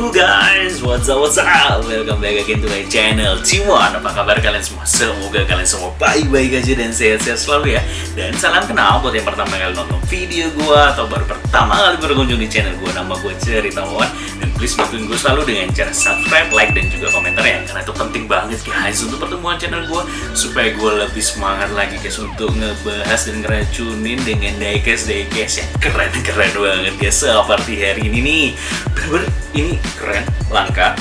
Halo guys, what's up? Welcome back again to my channel TheTeamOne. Apa kabar kalian semua? Semoga kalian semua baik-baik aja dan sehat-sehat selalu ya. Dan salam kenal buat yang pertama kali nonton video gue atau baru pertama kali berkunjung di channel gue. Nama gue TheTeamOne. Dan please bantuin gue selalu dengan cara subscribe, like, dan juga komentar ya. Karena itu penting banget guys untuk pertemuan channel gue, supaya gue lebih semangat lagi guys untuk ngebahas dan ngeracunin dengan diecast yang keren-keren banget guys. Seperti hari ini nih, bener-bener ini keren, langka,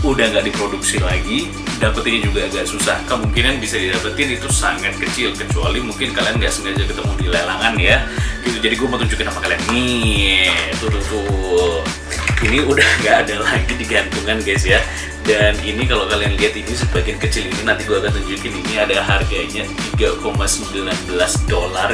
udah nggak diproduksi lagi, dapetinnya juga agak susah. Kemungkinan bisa didapetin itu sangat kecil, kecuali mungkin kalian nggak sengaja ketemu di lelangan ya gitu. Jadi gue mau tunjukin sama kalian nih, tuh ini udah nggak ada lagi di gantungan guys ya. Dan ini kalau kalian lihat ini sebagian kecil ini, nanti gue akan tunjukin, ini ada harganya $3,19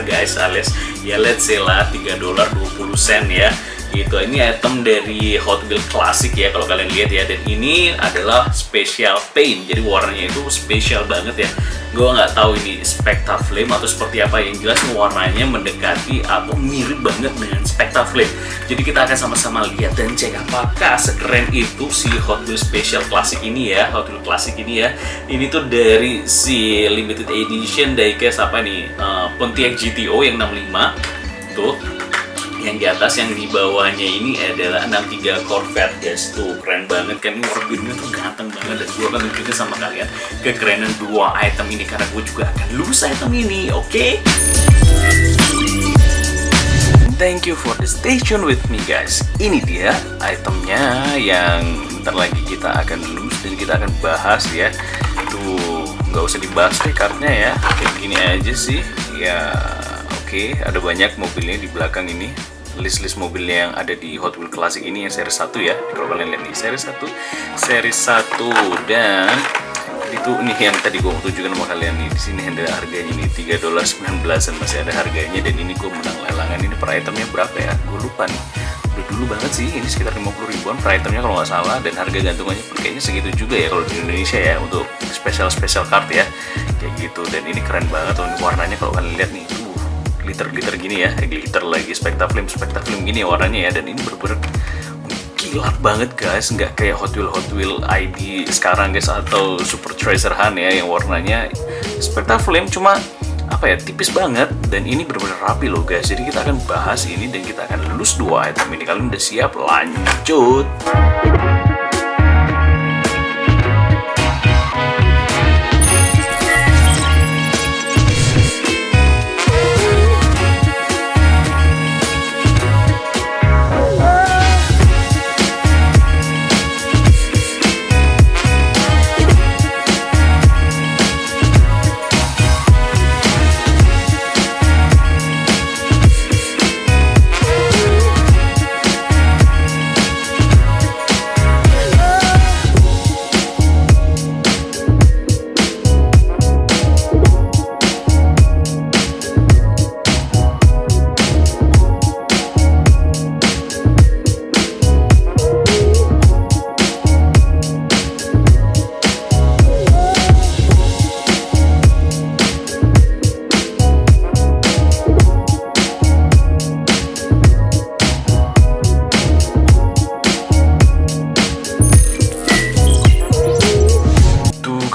guys, alias ya let's say lah $3.20 ya gitu. Ini item dari Hot Wheels klasik ya kalau kalian lihat ya. Dan ini adalah special paint, jadi warnanya itu spesial banget ya. Gue nggak tahu ini Spectra Flame atau seperti apa, yang jelas warnanya mendekati atau mirip banget dengan Spectra Flame. Jadi kita akan sama-sama lihat dan cek apakah sekeren itu si Hot Wheels special klasik ini ya, Hot Wheels klasik ini ya. Ini tuh dari si limited edition diecast apa nih, Pontiac GTO yang 65 tuh. Yang di atas, yang di bawahnya ini adalah 63 Corvette guys. Tuh keren banget kan, ini warna birunya tuh ganteng banget. Dan gue akan tunjukin sama kalian kekerenan dua item ini, karena gue juga akan lulus item ini, oke? Thank you for the stay tune with me guys. Ini dia itemnya yang bentar lagi kita akan lulus dan kita akan bahas ya. Tuh nggak usah dibahas deh kartnya ya, kayak gini aja sih ya. Oke, ada banyak mobilnya di belakang ini. List mobilnya yang ada di Hot Wheels Classic ini yang seri 1 ya. Kalau kalian lihat nih, seri 1. Dan itu nih yang tadi gue mau tunjukkan sama kalian nih. Di sini ada harganya nih $3.19 masih ada harganya. Dan ini gue menang lelangan. Ini per itemnya berapa ya? Gue lupa nih. Udah dulu banget sih, ini sekitar 50 ribuan per itemnya kalau nggak salah. Dan harga gantungannya kayaknya segitu juga ya kalau di Indonesia ya, untuk special card ya kayak gitu. Dan ini keren banget tuh, warnanya kalau kalian lihat nih, glitter gini ya, glitter lagi Spectra Flame gini ya warnanya ya. Dan ini bener-bener kilat banget guys, nggak kayak Hot Wheels ID sekarang guys, atau Super Treasure Hunt ya yang warnanya Spectra Flame cuma apa ya, tipis banget. Dan ini bener-bener rapi loh guys. Jadi kita akan bahas ini dan kita akan lulus dua item ini. Kalian udah siap? Lanjut.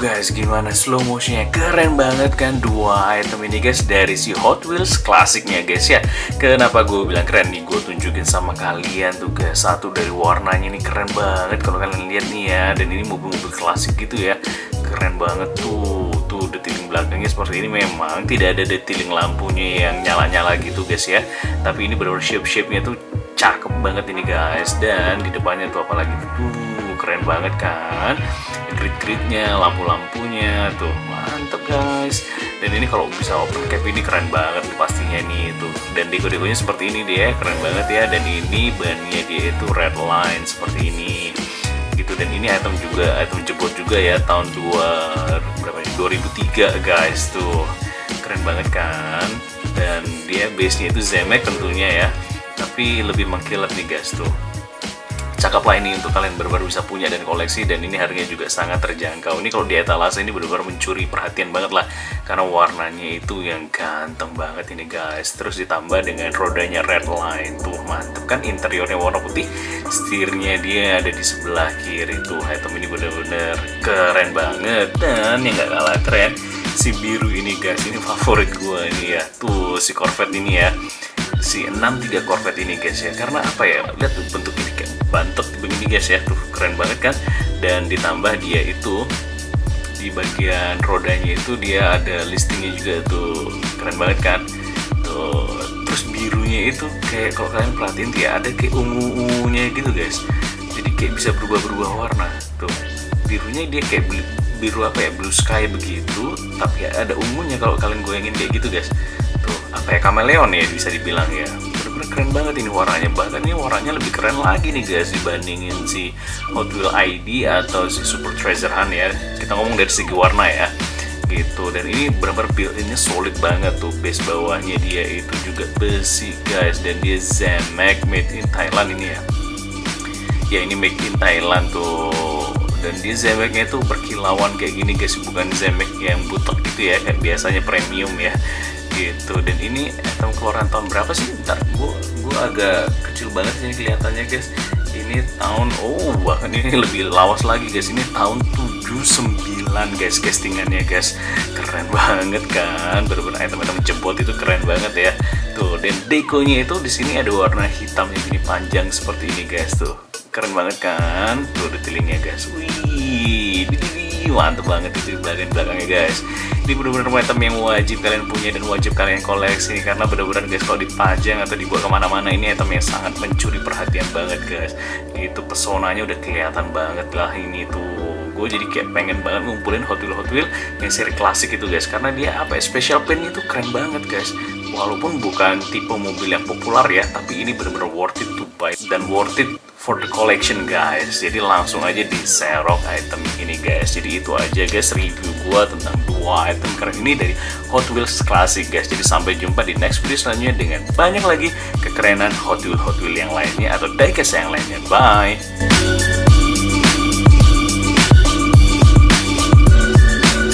Guys, gimana slow motionnya, keren banget kan dua item ini guys dari si Hot Wheels klasiknya guys ya. Kenapa gue bilang keren nih, gue tunjukin sama kalian tuh guys. Satu dari warnanya ini keren banget kalau kalian lihat nih ya. Dan ini mobil-mobil klasik gitu ya, keren banget tuh detailing belakangnya seperti ini. Memang tidak ada detailing lampunya yang nyala-nyala gitu guys ya, tapi ini benar-benar shape-nya tuh cakep banget ini guys. Dan di depannya tuh apalagi tuh keren banget kan, grid-gridnya, lampu-lampunya tuh mantep guys. Dan ini kalau bisa open cap ini keren banget pastinya nih tuh. Dan deko-dekonya seperti ini dia, keren banget ya. Dan ini bannya dia itu red line seperti ini gitu. Dan ini item jebot juga ya, tahun 2003 guys tuh, keren banget kan. Dan dia base nya itu Zemek tentunya ya, tapi lebih mengkilat nih guys tuh. cakep lah ini untuk kalian benar-benar bisa punya dan koleksi, dan ini harganya juga sangat terjangkau. Ini kalau di etalase ini benar-benar mencuri perhatian banget lah karena warnanya itu yang ganteng banget ini guys. Terus ditambah dengan rodanya red line tuh, mantep kan, interiornya warna putih, setirnya dia ada di sebelah kiri tuh. Item ini benar-benar keren banget, dan yang gak kalah keren si biru ini guys, ini favorit gua ini ya, tuh si Corvette ini ya, si 63 Corvette ini guys ya. Karena apa ya, lihat tuh bentuk ini kayak bantet begini guys ya, tuh keren banget kan. Dan ditambah dia itu di bagian rodanya itu dia ada listingnya juga tuh, keren banget kan tuh. Terus birunya itu kayak kalau kalian perhatiin dia ada kayak ungu-ungunya gitu guys, jadi kayak bisa berubah-berubah warna tuh. Birunya dia kayak biru apa ya, blue sky begitu, tapi ada ungunya kalau kalian goyangin kayak gitu guys tuh. Apa ya, kameleon ya bisa dibilang ya. Bener-bener keren banget ini warnanya, bahkan ini warnanya lebih keren lagi nih guys dibandingin si Hot Wheels ID atau si Super Treasure Hunt ya. Kita ngomong dari segi warna ya gitu. Dan ini benar-benar build-innya solid banget tuh. Base bawahnya dia itu juga besi guys, dan dia Zemek made in Thailand ini ya. Ya ini made in Thailand tuh. Dan dia Zemeknya itu berkilauan kayak gini guys, bukan Zemek yang butek gitu ya kayak biasanya premium ya gitu. Dan ini item keluaran tahun berapa sih? Bentar, gua agak kecil banget ini kelihatannya guys. Ini tahun, bahkan ini lebih lawas lagi guys, ini tahun 79 guys castingannya guys. Keren banget kan, bener-bener item-item jebot itu keren banget ya tuh. Dan dekonya itu di sini ada warna hitam yang gini panjang seperti ini guys tuh, keren banget kan tuh detailingnya guys. Wih, mantep banget itu belakangnya guys. Ini bener-bener item yang wajib kalian punya dan wajib kalian koleksi nih, karena bener-bener guys kalau dipajang atau dibuat kemana-mana ini item yang sangat mencuri perhatian banget guys. Itu pesonanya udah kelihatan banget lah ini tuh. Gue jadi kayak pengen banget ngumpulin Hot Wheels yang seri klasik itu guys, karena dia apa ya, special paint itu keren banget guys. Walaupun bukan tipe mobil yang populer ya, tapi ini bener-bener worth it to buy dan worth it for the collection guys. Jadi langsung aja diserok item ini guys. Jadi itu aja guys review gua tentang dua item keren ini dari Hot Wheels klasik guys. Jadi sampai jumpa di next video selanjutnya dengan banyak lagi kekerenan Hot Wheels yang lainnya atau diecast yang lainnya. Bye.